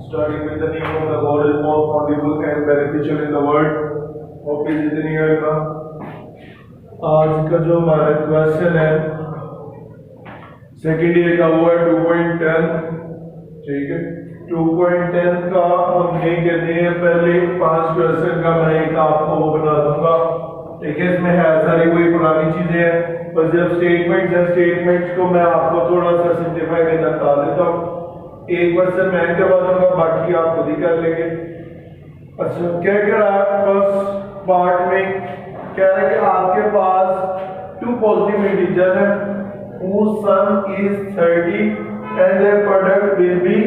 starting with the name of the God is most audible and beneficial in the world. Hope जितनी है आज का जो हमारा क्वेश्चन है सेकेंड ईयर का वो है 2.10, ठीक है। 2.10 का हमने कहते हैं पहले 5 क्वेश्चन का मैं एक आपको वो बना दूंगा, ठीक है। इसमें है सारी कोई पुरानी चीजें हैं, पर जब स्टेटमेंट्स है स्टेटमेंट्स को मैं आपको थोड़ा सा सिंप्लीफाई करना बता देता हूँ। एक क्वेश्चन मैं करवा दूंगा, बाकी आप खुद ही कर लेंगे। अच्छा, क्या कह रहा है फर्स्ट पार्ट में, कह रहा है कि आपके पास 2 पॉजिटिव इंटीजर है whose sum is 30 and their product will be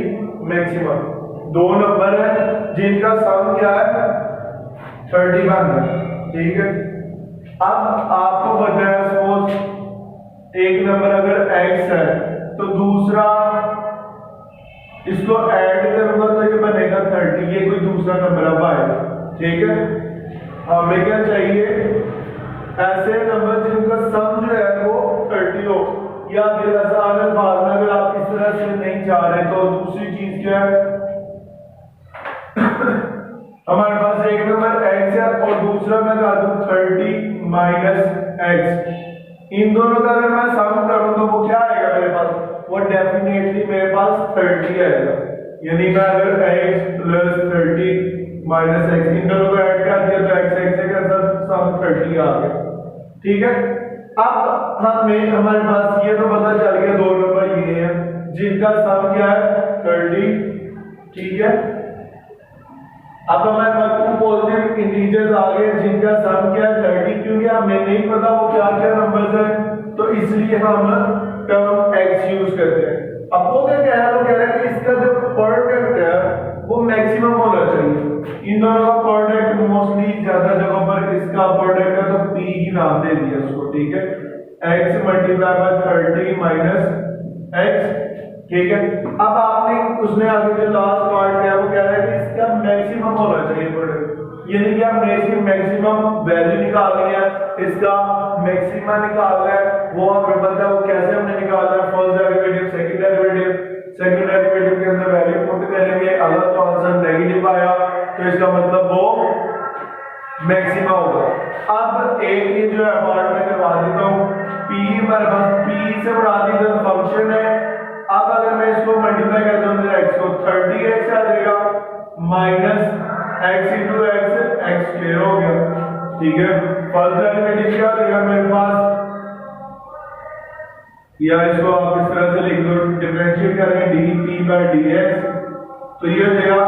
maximum। 2 number है जिनका सम क्या है 31 है, ठीक है। अब आपको पता है सपोज एक नंबर अगर x है तो दूसरा इसको ऐड करूंगा तो ये बनेगा 30, ये कोई दूसरा नंबर अब आएगा, ठीक है। हमें क्या चाहिए, ऐसे नंबर जिनका सम जो है वो 30 हो, या फिर आसान अल्फाज में अगर आप इस तरह से नहीं चाह रहे तो दूसरी चीज क्या है हमारे पास एक नंबर x है और दूसरा मैं कर दूं 30 माइनस x। इन दोनों का अगर मैं सम करूं तो वो क्या आएगा मेरे पास, वो डेफिनेटली मेरे पास 30 आएगा। यानी मैं अगर x प्लस 30 माइनस x इन दोनों को ऐड कर दिया तो x का सम 30 आ गया, ठीक है। अब हमें हमारे पास ये तो पता चल गया 2 नंबर ये हैं जिनका सम क्या है 30, ठीक है। अब हमारे पास 2 पॉजिटिव इंटीजर्स आ गए जिनका सम क्या है 30, क्योंकि हमें नहीं पता वो क्या क्या नंबर्स हैं तो इसलिए हम टर्म x यूज करते हैं। अब वो क्या कह रहा है, वो कह रहा है कि इसका जो प्रोडक्ट है वो मैक्सिमम होना चाहिए। इन दोनों का प्रोडक्ट मोस्टली ज्यादा जगहों पर इसका प्रोडक्ट है तो p ही नाम दे दिया उसको, ठीक है। x multiply by 30 minus x, ठीक है। अब आपने उसने आगे जो लास्ट पार्ट है वो कह रहा है कि इसका मैक्सिमम होना चाहिए प्रोडक्ट, यानी कि हमने इसकी मैक्सिमम वैल्यू निकालनी है, इसका मैक्सिमा निकालना है। वो हमें पता है वो कैसे हमने निकालना है, फर्स्ट डेरिवेटिव सेकंड डेरिवेटिव के अंदर वैल्यू पुट करेंगे, अगर तो आंसर नेगेटिव आया तो इसका मतलब वो मैक्सिमा होगा। अब एक ही जो है पार्ट में करवा देता हूं, p हमारे पास p से बढ़ा दी तो फंक्शन है। अब अगर मैं इसको मल्टीप्लाई करता हूं तो x को 30x आ जाएगा minus x into x clear हो गया, ठीक है। फर्स्ट डेरिवेटिव क्या देगा मेरे पास, या इसको आप इस तरह से लिख दो, डिफरेंशिएट करेंगे dt by dx तो ये हो जाएगा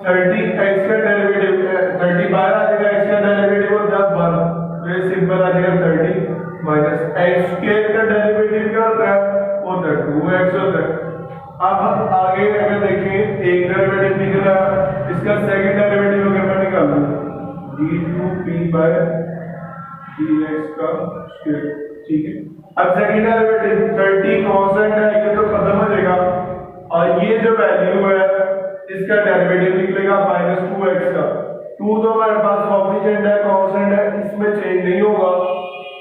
30x का डेरिवेटिव 30 बाहर आ जाएगा, x का डेरिवेटिव हो 10 बार तो ये सिंपल आ जाएगा 30 माइनस x स्क्वायर का डेरिवेटिव क्या होता है वो 2x होता है। अब हम आगे अगर देखें एक डेरिवेटिव निकला, इसका सेकंड डेरिवेटिव अगर मैं निकालूं d2p by dx का स्क्वायर, ठीक है। अब सेकंड डेरिवेटिव 30 कांस्टेंट है ये तो खत्म हो जाएगा और ये जो वैल्यू है इसका डेरिवेटिव निकलेगा -2x का। 2 तो हमारे पास कोएफिशिएंट है, कांस्टेंट है, इसमें चेंज नहीं होगा।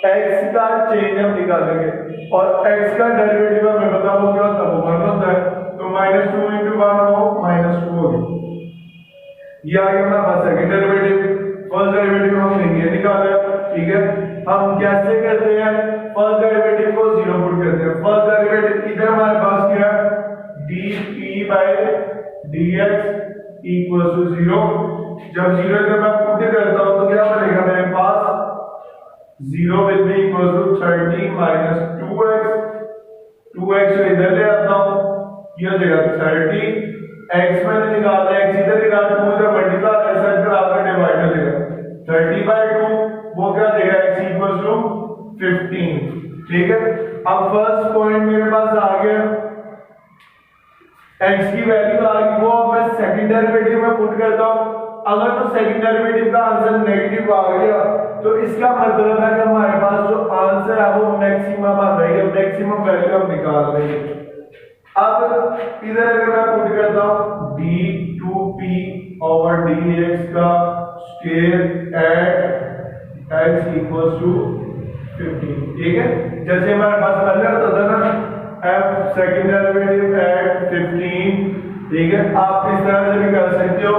x का चेंज हम निकालेंगे और x का डेरिवेटिव हमें पता हो क्या होता है, वो 1 होता है तो -2 into 1 हो -2 हो गया। ये आ गया हमारे पास सेकंड डेरिवेटिव। फर्स्ट डेरिवेटिव हमने ये निकाला, ठीक है। हम कैसे करते हैं, फर्स्ट डेरिवेटिव को 0 पुट करते हैं। फर्स्ट डेरिवेटिव इधर हमारे पास क्या है dp by dx equal to 0। जब 0 इधर मैं पुट करता हूं तो क्या बनेगा मेरे पास 0 will be equal to 30 minus 2x इधर ले आता हूं, ये हो जाएगा 30, x मैंने निकाला x इधर निकाला 2 इधर मल्टीप्लाई ऐसा कर आपका डिवाइड हो जाएगा 30 by 2 वो क्या देगा x equal to 15, ठीक है। अब फर्स्ट पॉइंट मेरे पास आ गया, x की वैल्यू आ गई, वो मैं सेकंड डेरिवेटिव में पुट करता हूं। अगर तो सेकंड डेरिवेटिव का आंसर नेगेटिव आ गया तो इसका मतलब है कि हमारे पास जो आंसर है वो मैक्सिमम आ रही है, मैक्सिमम वैल्यू हम निकाल रहे हैं। अब इधर अगर मैं पुट करता हूं d2p over dx का square at x equals to 15, ठीक है। जैसे हमारे पास पहले होता था ना f सेकंड डेरिवेटिव एट 15 ठीक है, आप इस तरह से भी कर सकते हो।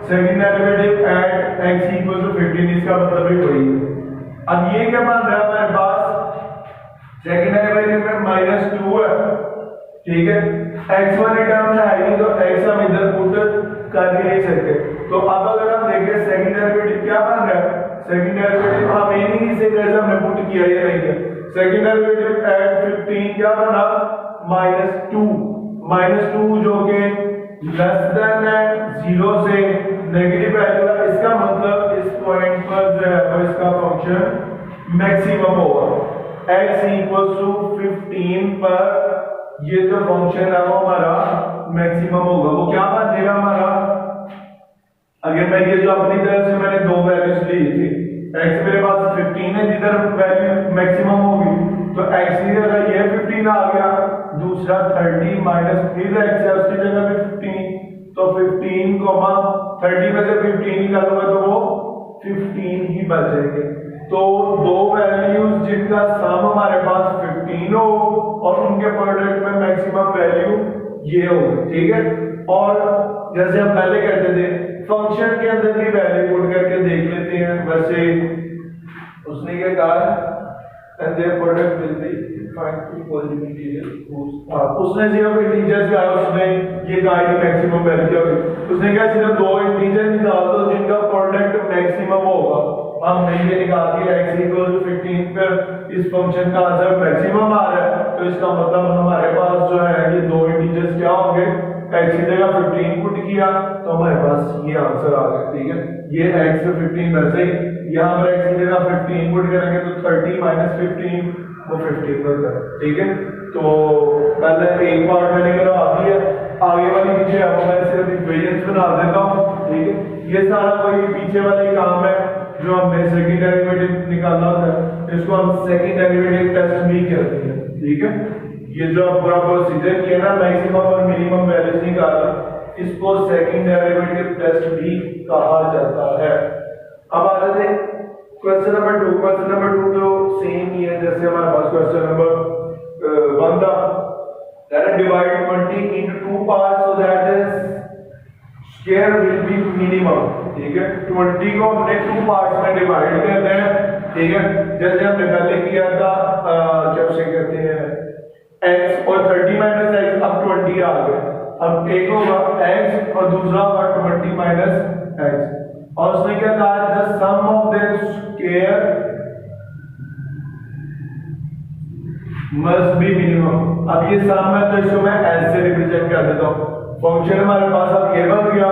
Second derivative at x equal to 15, इसका मतलब भी वही है। अब ये क्या बन रहा है हमारे पास, सेकंड डेरिवेटिव में -2 है, ठीक है, x वाली टर्म है ही, तो x हम इधर पुट कर ही नहीं सकते। तो अब अगर हम देखें सेकंड डेरिवेटिव क्या बन रहा है, सेकंड डेरिवेटिव हम ये नहीं से जैसे हमने पुट किया ये नहीं है, सेकंड डेरिवेटिव एट 15 क्या बना, -2 जो कि लेस देन है 0 से नेगेटिव वैल्यू है, इसका मतलब इस पॉइंट पर जो है वो इसका फंक्शन मैक्सिमम होगा। x इक्वल टू 15 पर ये जो फंक्शन है वो हमारा मैक्सिमम होगा। वो क्या बन जाएगा हमारा, अगर मैं ये जो अपनी तरफ से मैंने दो वैल्यूज ली थी, x मेरे पास 15 है जिधर वैल्यू मैक्सिमम होगी, तो x की जगह ये 15 आ गया, दूसरा 30 माइनस फिर x है उसकी जगह पे 15, तो 15, 30 में से 15 निकालूंगा तो वो 15 ही बच जाएंगे। तो दो वैल्यूज जिनका सम हमारे पास 15 हो और उनके प्रोडक्ट में मैक्सिमम वैल्यू ये हो, ठीक है। और जैसे हम पहले कहते थे फंक्शन के अंदर की वैल्यू पुट करके देख लेते हैं, वैसे उसने क्या कहा, and their product will be defined equal to material whose उसने सिर्फ इंटीजर्स का उसने ये कहा कि मैक्सिमम वैल्यू क्या होगी, उसने कहा सिर्फ दो इंटीजर निकाल दो जिनका प्रोडक्ट मैक्सिमम होगा। हमने ये निकाल दिया x इक्वल टू 15 पर इस फंक्शन का आंसर मैक्सिमम आ रहा है, तो इसका मतलब हमारे पास जो है ये दो इंटीजर्स क्या होंगे, x की जगह 15 पुट किया तो हमारे पास ये आंसर आ गया, ठीक है। ये x पे 15 वैसे ही यहाँ पर x की जगह 15 पुट करेंगे तो 30 माइनस 15 वो 15 होता है, ठीक है। तो पहले एक पार्ट मैंने करवा दिया, आगे वाली पीछे अब मैं सिर्फ इक्वेशंस बना देता हूँ, ठीक है। ये सारा वही पीछे वाला ही काम है जो हमने सेकंड डेरिवेटिव निकालना होता है, इसको हम सेकंड डेरिवेटिव टेस्ट भी कहते हैं, ठीक है। ये जो पूरा प्रोसीजर किया ना, मैक्सिमम और मिनिमम वैल्यूज निकालना, इसको सेकंड डेरिवेटिव टेस्ट भी कहा जाता है। अब आ जाते हैं क्वेश्चन नंबर 2। क्वेश्चन नंबर 2 तो सेम ही है जैसे हमारे पास क्वेश्चन नंबर 1 था। Let us divide 20 into 2 parts so that the square will be minimum, ठीक है। 20 को हमने 2 पार्ट्स में डिवाइड करते हैं, ठीक है, जैसे हमने पहले किया था क्या उसे कहते हैं x और 30 माइनस x, अब 20 आ गया। अब एक होगा x और दूसरा होगा 20 माइनस x, और उसने क्या कहा, the sum of their square must be minimum. अब ये सम है तो इसको मैं s से रिप्रेजेंट कर देता हूँ। फंक्शन हमारे पास अब ये बन गया,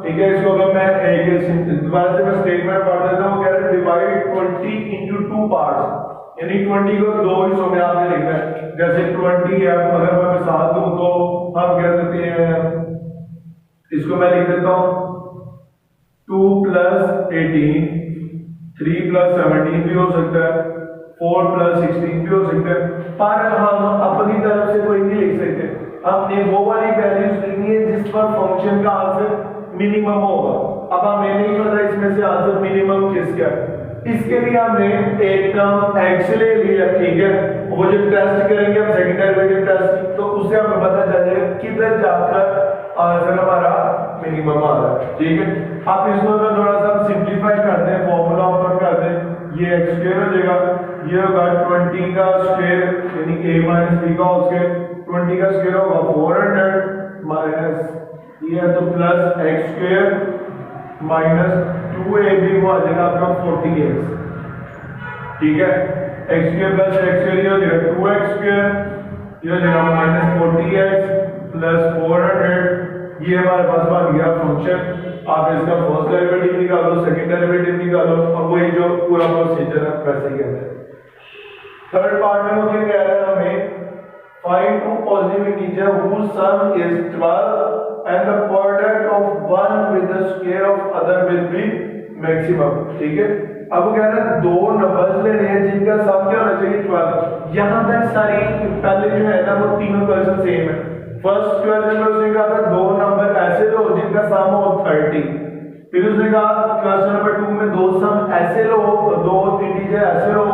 ठीक है। इसको अगर मैं एक दोबारा से मैं स्टेटमेंट पढ़ देता हूँ, कह रहे हैं डिवाइड 20 into 2 पार्ट्स, यानी 20 को दो हिस्सों में आपने लिखना है। जैसे 20 है, अगर मैं मिसाल दूं तो हम कह देते हैं, इसको मैं लिख देता हूँ 2 + 18, 3 + 17 भी हो सकता है, 4 + 16 भी हो सकता है, पर हम अपनी तरफ से कोई नहीं लिख सकते। हमने वो वाली वैल्यूज लिखनी है जिस पर फंक्शन का आंसर मिनिमम होगा। अब हमें नहीं पता इसमें से आंसर मिनिमम किसका है, इसके लिए हमने एक टर्म x ले लिया, ठीक है। वो जो टेस्ट करेंगे हम सेकंड डेरिवेटिव टेस्ट, तो उससे हमें पता चल जाएगा किधर जाकर आंसर हमारा मिनिमम आ रहा है, ठीक है। आप इसको तो थोड़ा सा सिंपलीफाई करते हैं, फॉर्मूला ऊपर करते हैं, ये x स्क्वायर हो जाएगा, ये होगा 20 का स्क्वायर यानी a - b का होल स्क्वायर, 20 का स्क्वायर होगा 400 माइनस ये तो plus x square minus 2ab को आ जाएगा आपका 40x, ठीक है। x square plus x square ये हो जाएगा 2x स्क्वायर, ये हो जाएगा माइनस 40x प्लस 400। ये हमारे पास बन गया फंक्शन। आप इसका फर्स्ट डेरिवेटिव निकालो, सेकंड डेरिवेटिव निकालो, और वही जो पूरा प्रोसीजर है वैसे ही कहते हैं। थर्ड पार्ट में मुझे कह रहा है हमें find two positive integer whose sum is 12 and the product of one with the square of other will be maximum, ठीक है। अब कह रहा है दो नंबर्स लेने हैं जिनका सम क्या होना चाहिए 12। यहाँ तक सारी पहले जो है ना वो तीनों क्वेश्चन सेम है। फर्स्ट क्वेश्चन में उसने कहा था दो नंबर ऐसे लो जिनका सम हो 30, फिर उसने कहा क्वेश्चन नंबर 2 में दो सम ऐसे लो, दो इंटीजर ऐसे लो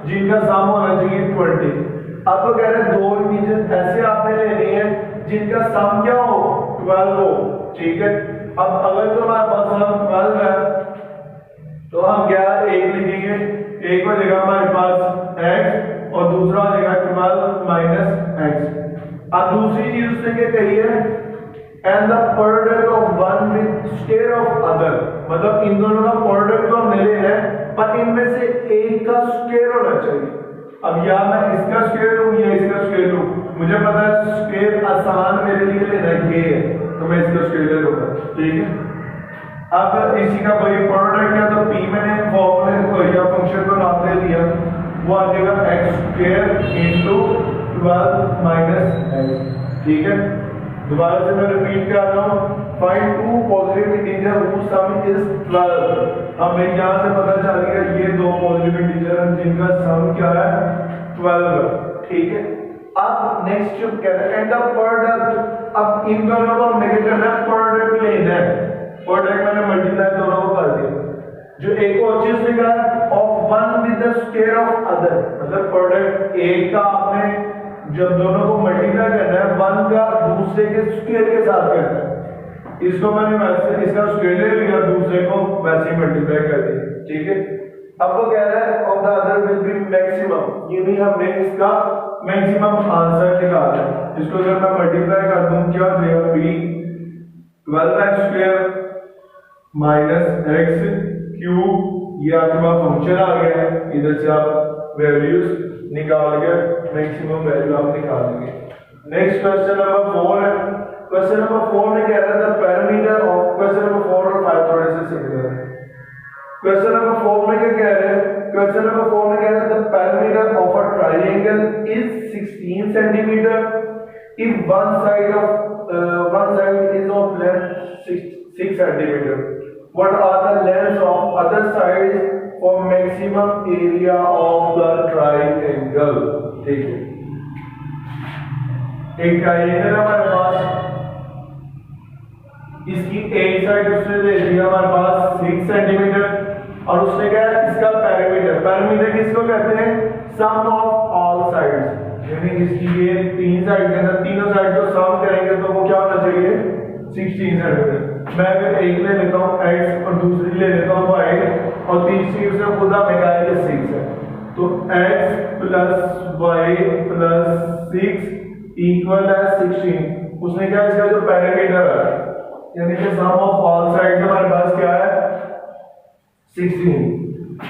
जिनका सम होना चाहिए 20। अब तो कह रहे हैं दो इंटीजर ऐसे आपने लेने हैं जिनका सम क्या हो 12 हो, ठीक है। अब अगर तो हमारे पास हम 12 है तो हम क्या एक लिखेंगे, एक हो जाएगा हमारे पास x और दूसरा हो जाएगा 12 माइनस x। अब दूसरी चीज उसने क्या कही है, and the product of one with square of other, मतलब इन दोनों का प्रोडक्ट तो हमने लेना है पर इनमें से एक का स्क्वायर होना चाहिए। अब या मैं इसका स्क्वायर लूं या इसका स्क्वायर लूं, मुझे पता है स्क्वायर आसान मेरे लिए लेना ये है तो मैं इसका स्क्वायर ले लूंगा, ठीक है। अब इसी का कोई प्रोडक्ट है तो p मैंने फॉर्मूले या फंक्शन को नाम दे दिया, वो आ जाएगा x square into 12 minus x, ठीक है। दोबारा से मैं रिपीट कर रहा हूं, find two positive integer whose sum is 12। हमें यहां से पता चल गया ये दो पॉजिटिव इंटीजर हैं जिनका सम क्या है 12, ठीक है। अब नेक्स्ट जो कह रहे हैं एंड द प्रोडक्ट, अब इन दोनों को हमने क्या करना है, प्रोडक्ट लेना है। प्रोडक्ट मैंने मल्टीप्लाई दोनों को कर दिया, जो एक और चीज लिखा है of one with the square of other, मतलब प्रोडक्ट एक का आपने जब दोनों को मल्टीप्लाई करना है वन का दूसरे के स्क्वायर के साथ करना है। इसको मैंने वैसे इसका स्क्वायर ले लिया, दूसरे को वैसे ही मल्टीप्लाई कर दिया, ठीक है। अब वो कह रहा है of the other will be maximum, ये भी हमने इसका मैक्सिमम आंसर निकाला है। इसको अगर मैं मल्टीप्लाई कर दूं क्या हो जाएगा, b 12x square minus x cube, ये आपके पास फंक्शन आ गया है, इधर से आप वैल्यूज निकाल के मैक्सिमम वैल्यू आप निकाल लेंगे। नेक्स्ट क्वेश्चन नंबर 4 है। क्वेश्चन नंबर 4 में कह रहा था पैरामीटर ऑफ, क्वेश्चन नंबर 4 और 5 थोड़े से सिमिलर है। क्वेश्चन नंबर 4 में क्या कह रहे हैं, क्वेश्चन नंबर 4 में कह रहा था parameter of a triangle is 16 centimetre if one side is of length 6 centimeter. What are the lengths of other sides for maximum area of the triangle? ठीक है, एक ट्रायंगल हमारे पास, इसकी एक साइड उसने दे दी हमारे पास 6 सेंटीमीटर और उसने क्या है इसका पैरामीटर, पैरामीटर किसको कहते हैं, सम ऑफ ऑल साइड्स, यानी इसकी ये तीन साइड के अंदर तीनों साइड को सम करेंगे तो वो क्या होना चाहिए 16 सेंटीमीटर। मैं अगर एक ले लेता हूँ x और दूसरी ले लेता हूँ y और तीसरी उसने खुदा में कहा है 6 है, तो x plus y plus 6 equal है 16। उसने क्या इसका जो पैरामीटर है यानी कि सम ऑफ ऑल साइड हमारे पास क्या है 16।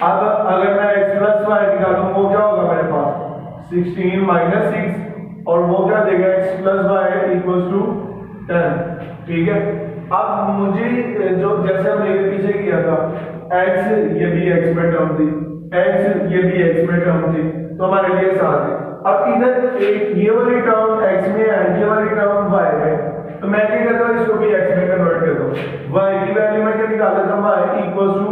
अब अगर मैं x प्लस y निकालूं वो क्या होगा मेरे पास 16 माइनस 6 और वो क्या देगा x plus y equals to 10, ठीक है। अब मुझे जो जैसे हमने पीछे किया था x ये भी x में टर्म थी, x ये भी x में टर्म थी, तो हमारे लिए साथ है। अब इधर एक ये वाली टर्म x में है, ये वाली टर्म y में, तो मैं क्या करता हूँ इसको भी x में कन्वर्ट कर दूँ। y की वैल्यू में क्या निकाल देता हूँ y इक्वल्स टू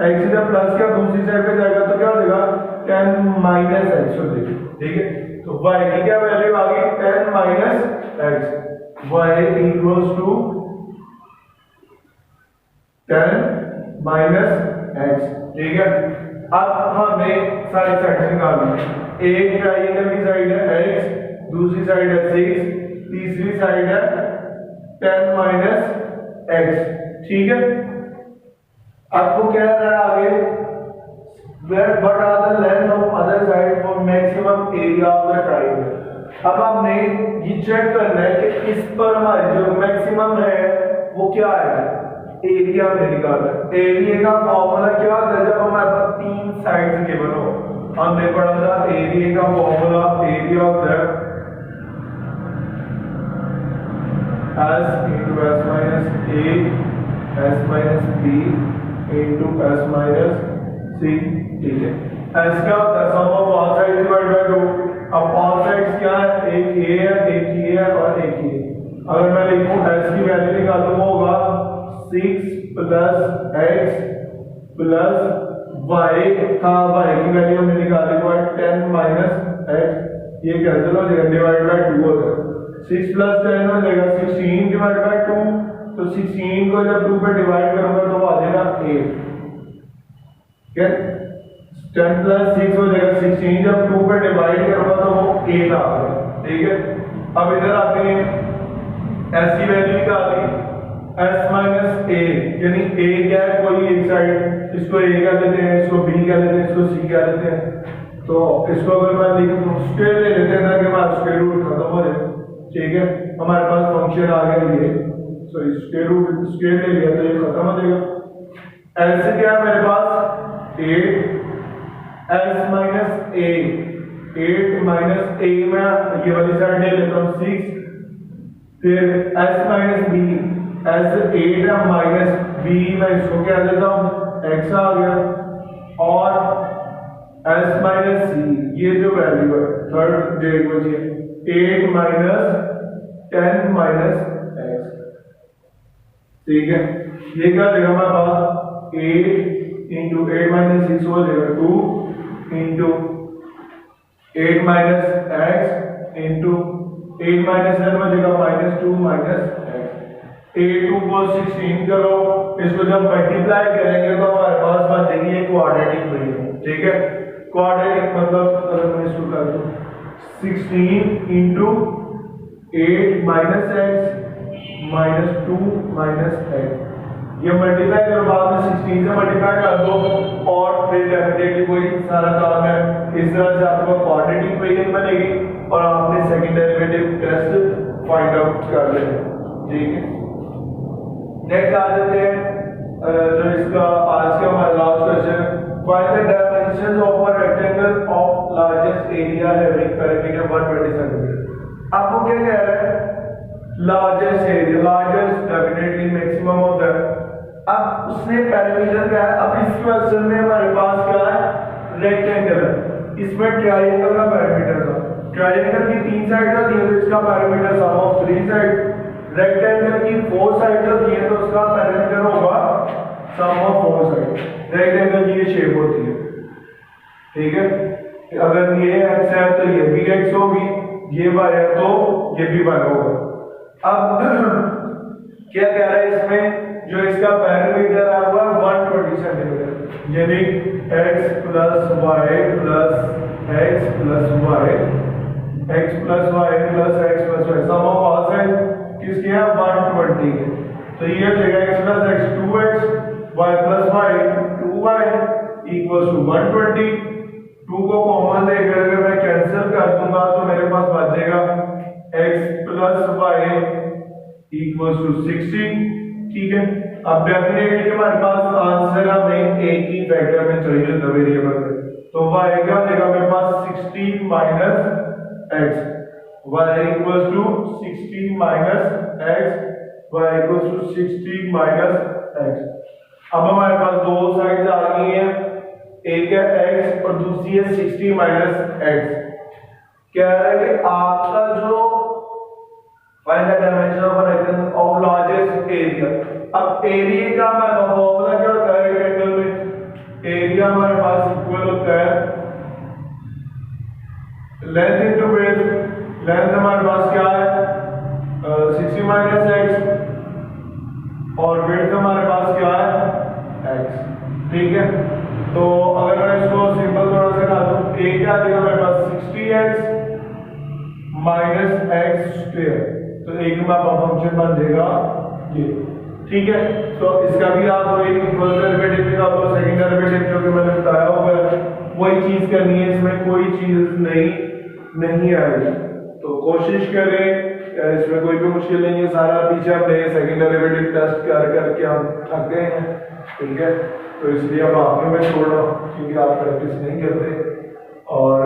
x इधर प्लस का दूसरी साइड पे जाएगा तो क्या हो जाएगा 10 माइनस x हो जाएगी, ठीक है। तो y की क्या वैल्यू आ गई 10 minus x, y equals to 10 minus x, ठीक है। अब हमने सारी साइड निकालनी है, एक ट्रायंगल की साइड है x, दूसरी साइड है 6, तीसरी साइड है 10 माइनस x, ठीक है। आपको क्या कह रहा है आगे, what are the length of other side for maximum area of the triangle। अब हमने ये चेक करना है कि इस पर हमारे जो मैक्सिमम है वो क्या है, एरिया में निकालना है। एरिया का फॉर्मूला क्या होता है जब हमारे पास तीन साइड्स गिवन हो, हमने पढ़ा था एरिया का फॉर्मूला, एरिया होता है s into s minus a s minus b into s minus c, ठीक है। s क्या होता है sum of all sides divide by 2। अब ऑल साइड्स क्या है, एक a है, एक ये है और एक ये। अगर मैं लिखूं s की वैल्यू निकालूं वो होगा 6 प्लस x प्लस y का y की वैल्यू हमने निकाली वो है 10 माइनस x, ये कैंसिल हो जाएगा डिवाइड बाय 2 हो जाएगा, 6 प्लस 10 हो जाएगा 16 डिवाइड बाय 2, तो 16 को जब 2 पे डिवाइड करूंगा तो वो आ जाएगा 8, ठीक है। 10 प्लस 6 हो जाएगा 16, जब 2 पे डिवाइड करूंगा तो वो 8 आ गया, ठीक है। अब इधर आते हैं एस की वैल्यू निकाल दी, एस माइनस ए, यानी ए क्या है, कोई एक साइड, इसको ए कह लेते हैं, इसको बी कह लेते हैं, इसको सी कह लेते हैं। तो इसको अगर मैं लिख दूं स्क्वायर ले लेते हैं ताकि हमारा स्क्वायर रूट खत्म हो जाए। ठीक है, हमारे पास फंक्शन आ गया ये, सॉरी स्क्वायर रूट स्क्वायर ले लिया तो ये खत्म हो जाएगा। एल से क्या है मेरे पास 8, एस माइनस ए, 8 माइनस ए में ये वाली साइड ले लेता हूँ 6, फिर एस माइनस बी, एस 8 है माइनस बी में इसको क्या लेता हूँ एक्स आ गया, और एस माइनस सी ये जो वैल्यू है थर्ड डेट बची है 8 माइनस 10 माइनस एक्स। ठीक है, ये क्या देगा हमारे पास 8 इंटू 8 माइनस 6 हो जाएगा 2 into 8 minus x into 8 minus 7 बचेगा माइनस 2 माइनस एक्स। 8 2 को 16 करो, इसको जब मल्टीप्लाई करेंगे तो हमारे पास बन जाएगी एक क्वाड्रेटिक वेव। ठीक है, क्वाड्रेटिक मतलब अगर मैं इसको कर दूं 16 into 8 minus x minus 2 minus x, ये मल्टीप्लाई करो, बाद में 16 से मल्टीप्लाई कर दो और फिर डेफिनेटली वही सारा काम है। इस तरह से आपको क्वाड्रेटिक इक्वेशन बनेगी और आपने second derivative test find out कर लेना। ठीक है, नेक्स्ट आ जाते हैं जो इसका आज का हमारा last question, find the dimensions of a rectangle of largest area having perimeter 120 centimetre. आपको क्या कह रहा है, largest area, largest definitely maximum होता है। अब उसने पेरीमीटर क्या है, अब इस क्वेश्चन में हमारे पास क्या है रेक्टेंगल है, इसमें ट्रायंगल का पेरीमीटर था, ट्रायंगल की 3 साइड होती है तो इसका perimeter sum of 3 side, rectangle की 4 साइड होती है तो उसका पेरीमीटर होगा सम ऑफ 4 साइड। रेक्टेंगल की ये शेप होती है। ठीक है, अगर ये एक्स है तो ये भी एक्स होगी, ये वाई है तो ये भी वाई होगा। अब क्या कह रहा है इसमें, जो इसका पेरीमीटर है वो 120 सेंटीमीटर, यानी x plus y plus x plus y, x plus y plus x plus y, sum of all side किसके हैं 120 के। तो ये हो जाएगा x plus x 2x, y plus y 2y equals to 120। 2 को कॉमन लेकर अगर मैं कैंसिल कर दूंगा तो मेरे पास बचेगा x plus y equals to 16। ठीक है, अब डेफिनेटली हमारे पास आंसर हमें एक ही फैक्टर में चाहिए था वेरिएबल में, तो y क्या देगा मेरे पास 16 minus x, y equals to 16 minus x, y equals to 16 minus x। अब हमारे पास दो साइड्स आ गई हैं, एक है x और दूसरी है 60 माइनस x। कह रहा है कि आपका जो find the dimension of a rectangle of largest area. अब एरिया का हमारा फॉर्मूला क्या होता है रेक्टेंगल में, एरिया हमारे पास इक्वल होता है लेंथ इनटू विड्थ। लेंथ हमारे पास क्या है 60 माइनस x और विड्थ हमारे पास क्या है x। ठीक है, तो अगर मैं इसको सिंपल थोड़ा सा कर दूं, a क्या देगा मेरे पास 60x माइनस एक्स स्क्वायर, तो एक नंबर फंक्शन बन जाएगा ये। ठीक है, तो इसका भी आप वही फर्स्ट डेरिवेटिव निकाल दो, सेकंड डेरिवेटिव जो कि मैंने बताया होगा वही चीज करनी है, इसमें कोई चीज नहीं आएगी। तो कोशिश करें, इसमें कोई भी मुश्किल नहीं है, सारा पीछे हमने सेकंड डेरिवेटिव टेस्ट करके हम थक गए हैं। ठीक है, तो इसलिए अब आपने मैं छोड़ रहा हूँ क्योंकि आप प्रैक्टिस नहीं करते। और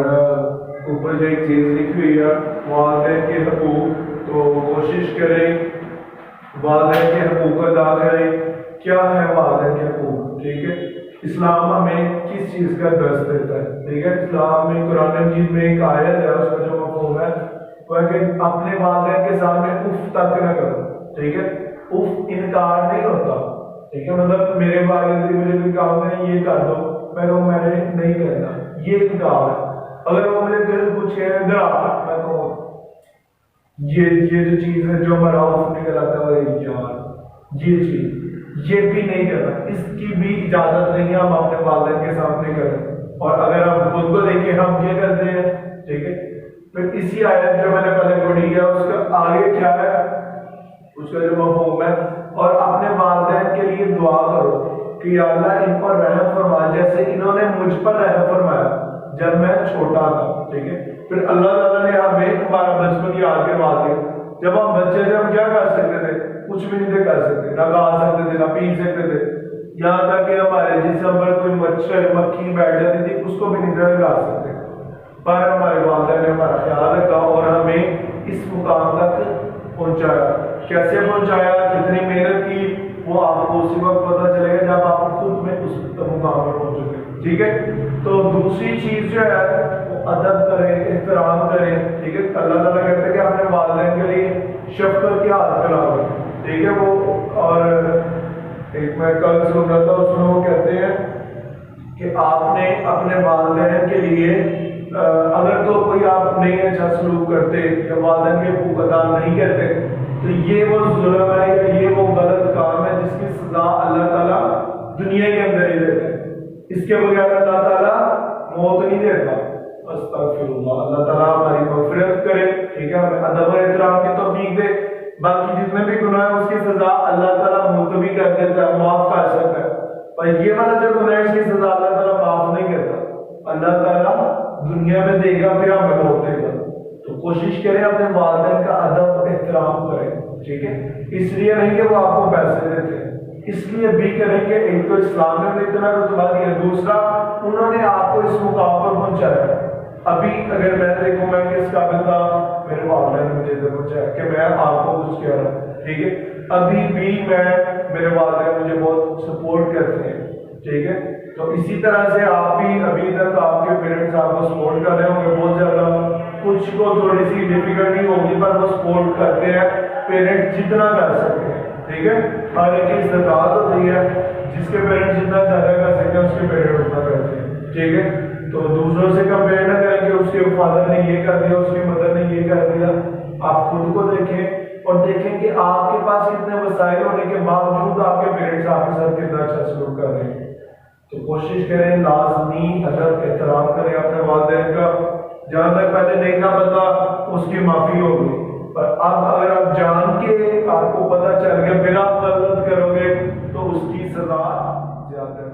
ऊपर जो एक चीज लिखी हुई है वालिदैन के हकूक, तो कोशिश करें वालिदैन के हकूक अदा करें। क्या है वालिदैन के हकूक? ठीक है, इस्लाम हमें किस चीज का दर्ज देता है? ठीक है, इस्लाम में कुरान मजीद में एक आयत है, उसका जो मफहूम है वो है कि अपने वालिदैन के सामने उफ तक न करो। ठीक है, उफ इनकार नहीं होता। ठीक है, मतलब मेरे वालिद मुझे भी काम है ये कर दो, मैं कहूँ मैंने नहीं करना, ये इनकार है। अगर वो मुझे दिल पूछे इधर आ, मैं कहूँ ये जो चीज है जो हमारा उफ निकल आता है यार ये चीज ये भी नहीं करना, इसकी भी इजाजत नहीं है हम अपने वालिदैन के सामने करें। और अगर हम खुद को देखें हम ये करते हैं। ठीक है, फिर इसी आयत जो मैंने पहले पढ़ी है उसका आगे क्या है, उसका जो मफहूम है। और अपने वालिदैन के लिए दुआ करो कि या अल्लाह इन पर रहम फरमा, जैसे इन्होंने मुझ पर रहम फरमाया जब मैं छोटा था। ठीक है, फिर अल्लाह ताला ने हमें हमारा बचपन याद करवा दिया। जब हम बच्चे थे हम क्या कर सकते थे? कुछ भी नहीं थे कर सकते, ना गा सकते थे, ना पी सकते थे। यहाँ तक कि हमारे जिस्म पर कोई मच्छर मक्खी बैठ जाती थी उसको भी नहीं गा सकते, पर हमारे वालिदैन ने हमारा ख्याल रखा और हमें इस मुकाम तक पहुंचाया। कैसे पहुंचाया, कितनी मेहनत की, वो आपको उसी वक्त पता चलेगा जब आप खुद में उस मुकाम पर पहुंचोगे। ठीक है, तो दूसरी चीज जो है वो अदब करें, एहतराम करें। ठीक है, अल्लाह ताला कहते हैं कि अपने वालिदैन के लिए शफ़क़त के हाथ फैलाओ। ठीक है, वो और एक मैं कल सुन रहा था उसमें वो कहते हैं कि आपने अपने वालिदैन के लिए अगर तो कोई आप नहीं अच्छा सलूक करते या वालिदैन के हकूक़ अदा नहीं करते तो ये वो जुल्म है या ये वो गलत काम है जिसकी सजा अल्लाह ताला दुनिया के अंदर ही देता है। इसके बगैर अल्लाह ताला मौत नहीं देता। अस्तगफिरुल्लाह, अल्लाह ताला हमारी मग़फ़िरत करे। ठीक है, हमें अदब और एहतराम की तौफ़ीक दे। बाकी जितने भी गुनाह है उसकी सजा अल्लाह ताला मुलतवी कर देता है, माफ कर सकता है। पर ये वाला जो गुनाह है इसकी सजा अल्लाह ताला माफ नहीं करता। अल्लाह ताला दुनिया में देगा फिर हमें मौत देगा। तो कोशिश करें अपने वालिदैन का अदब एहतराम करें। ठीक है, इसलिए नहीं कि वो आपको पैसे देते हैं, इसलिए भी करेंगे। एक तो इस्लाम ने इतना रुतबा दिया, दूसरा उन्होंने आपको इस मुकाम पर पहुंचाया। अभी अगर मैं देखूं मैं किस काबिल था, मेरे वालिदैन ने मुझे पहुंचाया कि मैं आपको कुछ कह रहा हूँ। ठीक है, अभी भी मेरे वालिदैन मुझे बहुत सपोर्ट करते हैं। ठीक है, तो इसी तरह से आप भी अभी तक आपके पेरेंट्स आपको सपोर्ट कर रहे होंगे बहुत ज्यादा। कुछ को थोड़ी सी डिफिकल्टी होगी पर वो सपोर्ट करते हैं, पेरेंट्स जितना कर सकते हैं। ठीक है, हर एक की इस्तेताअत होती है, जिसके पेरेंट्स जितना ज्यादा कर सकते हैं उसके पेरेंट्स उतना करते हैं। ठीक है, तो दूसरों से कंपेयर ना करें कि उसके फादर ने ये कर दिया, उसकी मदर ने ये कर दिया। आप खुद को देखें और देखें कि आपके पास कितने वसाइल होने के बावजूद आपके पेरेंट्स आपके साथ कितना अच्छा सलूक कर रहे हैं। तो कोशिश करें लाजमी अदब एहतराम करें अपने वालिदैन का। जहां तक पहले नहीं था पता उसकी माफी होगी, पर अब अगर आप जान के आपको पता चल गया बिना गलत करोगे तो उसकी सजा ज्यादा